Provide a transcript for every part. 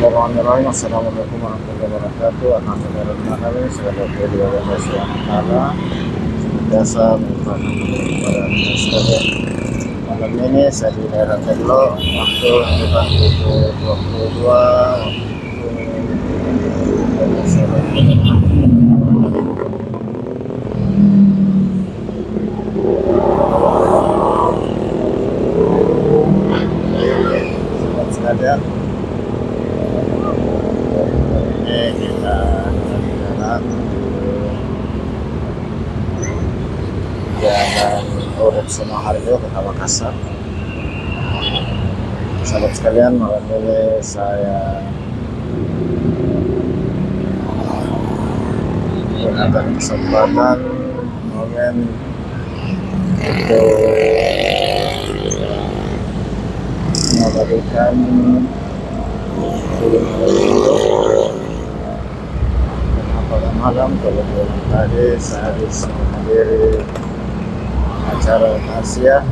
Bismillahirrahmanirrahim. Assalamualaikum warahmatullahi wabarakatuh. Alhamdulillahirrahmanirrahim. Segala puji bagi Allah Subhanahu wa taala. Biasa merupakan kepada kita sekalian. Malam ini saya di daerah Teglo, waktu sekitar pukul 22 sekalian. Ini kita jalan Urip Sumoharjo, Kota Makassar. Sahabat sekalian, malam ini saya menggunakan kesempatan momen untuk mengabadikan pada malam kebetulan tadi saya bisa menghadiri acara Asia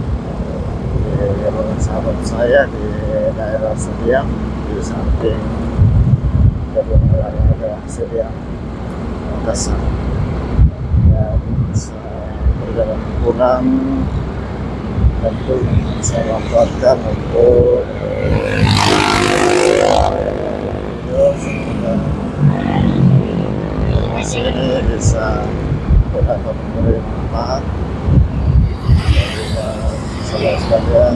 di rumah sahabat saya di daerah Sediang, di samping gedung olahraga Sediang Makassar. Dan saya berjalan pulang tentu saya manfaatkan untuk ini bisa dapat memberi manfaat saudara sekalian.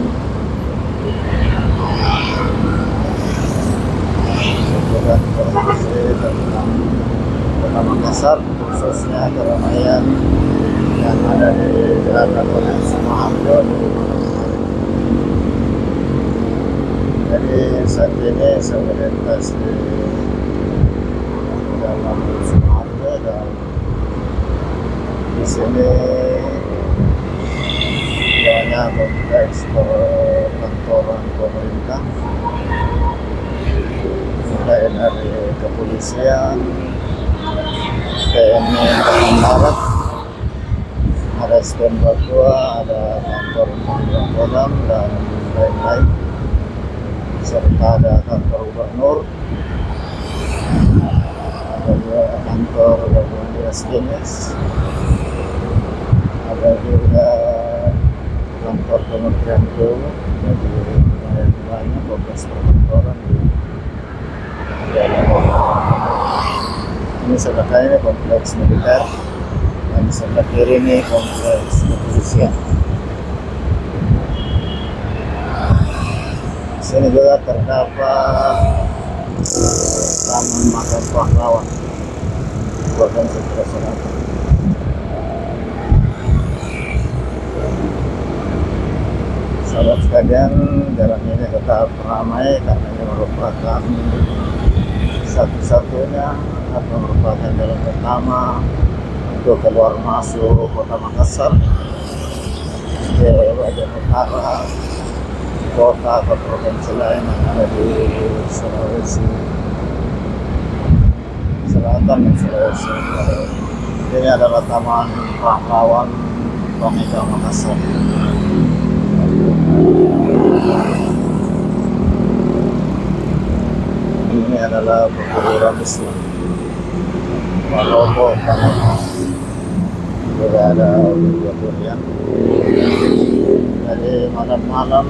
Memberikan informasi tentang Kota Makassar, khususnya keramaian yang ada di Jalan Urip Sumoharjo di malam hari. Jadi saat ini saya melintas di Jalan Urip Sumoharjo dan di sini banyak kompleks perkantoran pemerintah, mulai dari kepolisian, TNI Angkatan Darat, ada SDM Batua, ada kantor Pangdam Kodam dan lain-lain, serta ada kantor gubernur, ada juga kantor gabungan dinas dinas, ada juga kantor Kementerian BUMN. Jadi banyak kompleks perkantoran di daerah. Ini sebelah kanan ini kompleks militer dan sebelah kiri ini kompleks kepolisian. Di sini juga terdapat Taman Makam Pahlawan Provinsi Sulawesi Selatan. Sahabat sekalian, jalan ini tetap ramai karena ini merupakan satu-satunya atau merupakan jalan pertama untuk keluar masuk Kota Makassar ke bagian utara kota atau provinsi lain yang ada di Sulawesi Selatan dan Sulawesi Utara. Ini adalah Taman Pahlawan Pameka Makassar. Ini adalah perguruan Islam Malopo Panama. Juga ada durian. Jadi malam-malam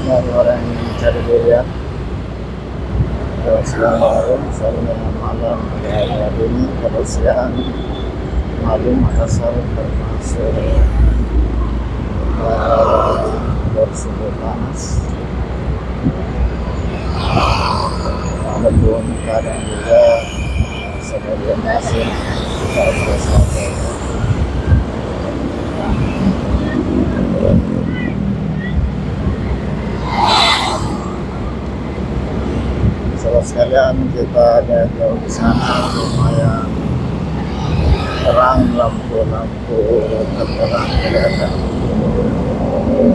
dari orang yang mencari durian siang malam, soalnya malam ada ini, kalau siang malam Makassar termasuk bersuhu panas. Ada pun kadang juga sebagian masih saat bersuara. Saudara sekalian, kita ada jauh di sana lumayan terang, lampu-lampu terang kelihatan.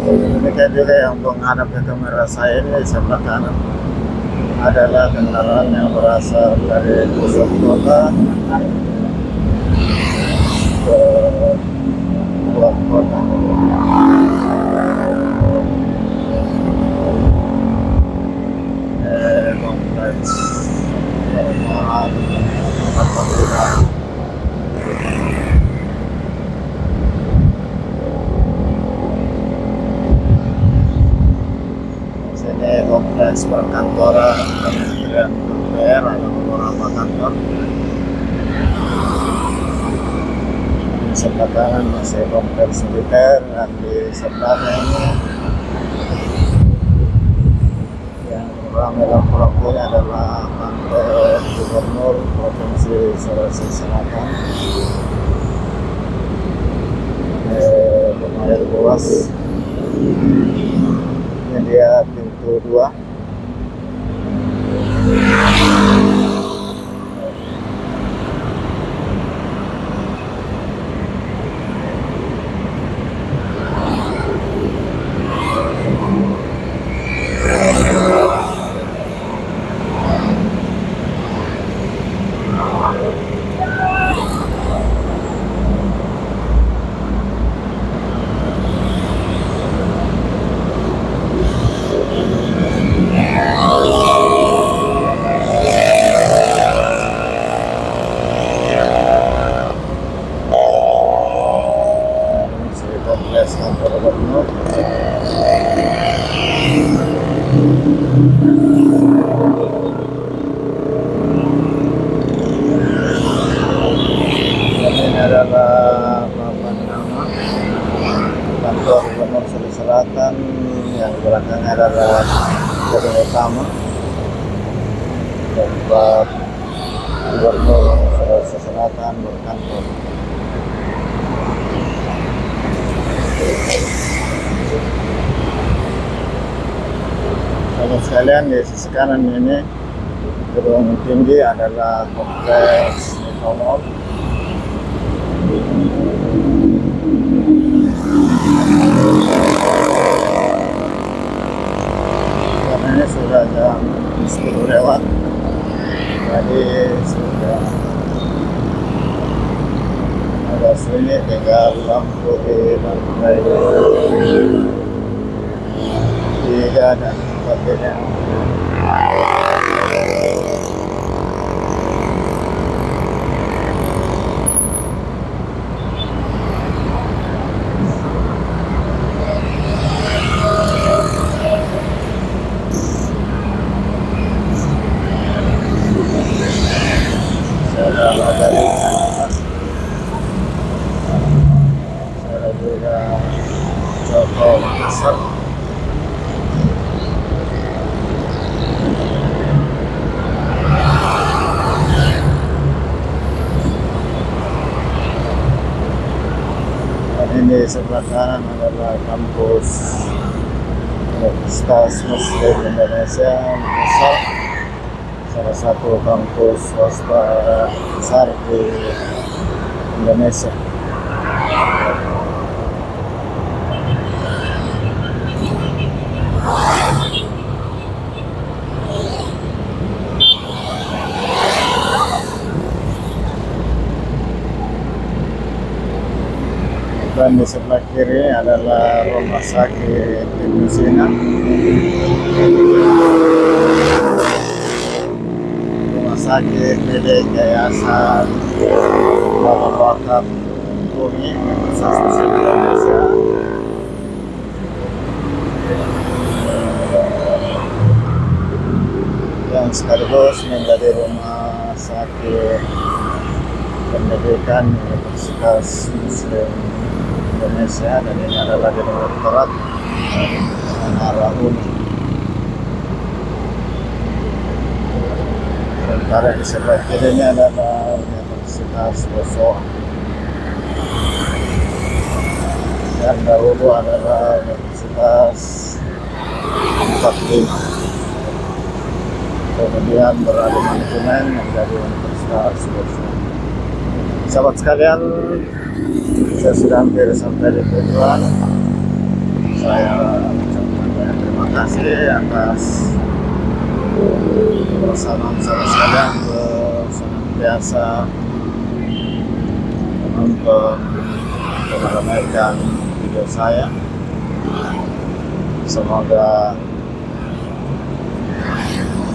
Demikian juga yang menghadap ke kamera saya ini di sebelah kanan adalah kendaraan yang berasal dari pusat kota ke luar kota. kompleks perkantoran Kementerian PUPR, ada beberapa kantor. Di sebelah kanan masih kompleks militer, dan di sebelahnya ini yang ramai lampu-lampunya adalah kantor Gubernur Provinsi Sulawesi Selatan. Lumayan luas. Ini dia pintu 2. Kantor Gubernur. Ini adalah kantor Gubernur Sulawesi Selatan, yang belakangnya adalah gedung utama tempat Gubernur Sulawesi Selatan berkantor. Sahabat sekalian, di sisi kanan ini gedung tinggi adalah kompleks Ekomol. Karena ini sudah jam 10 lewat, jadi sudah ada sini tinggal lampu di lantai 3 dan 4-nya. Saya juga Joko Makassar. Ini sebelah kanan adalah kampus Universitas Muslim Indonesia Makassar, salah satu kampus swasta besar di Indonesia. Dan di sebelah kiri adalah rumah sakit Ibnu Sina. Rumah sakit milik Yayasan Bapak Wakaf Bumi Universitas Muslim Indonesia. Yang sekaligus menjadi rumah sakit pendidikan Universitas Muslim Indonesia, dan ini adalah gedung rektorat arah Uni. Sementara di sebelah kirinya adalah Universitas Boso, dan dahulu adalah Universitas 45. Kemudian beralih manajemen menjadi Universitas Boso. Sahabat sekalian, saya sudah hampir sampai di tujuan. Saya ucapkan banyak terima kasih atas kebersamaan sahabat sekalian, senantiasa menonton dan meramaikan video saya. Semoga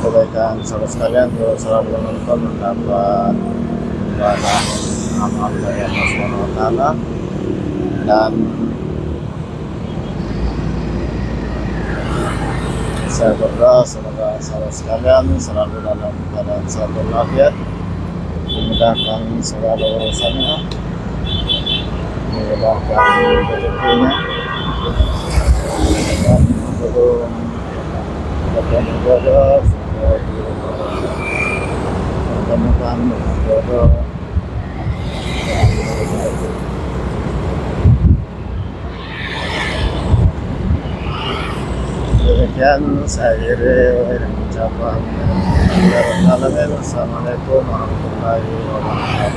kebaikan sahabat sekalian selalu menonton mendapat balas amal dari Allah Subhanahu wa Ta'ala, dan saya berdoa semoga saudara sekalian selalu dalam keadaan sehat walafiat, dimudahkan segala urusannya, dimudahkan rezekinya, dan belum bertemu jodoh, pertemukan jodoh. Demikian saya akhiri ucapan. Assalamualaikum warahmatullahi wabarakatuh.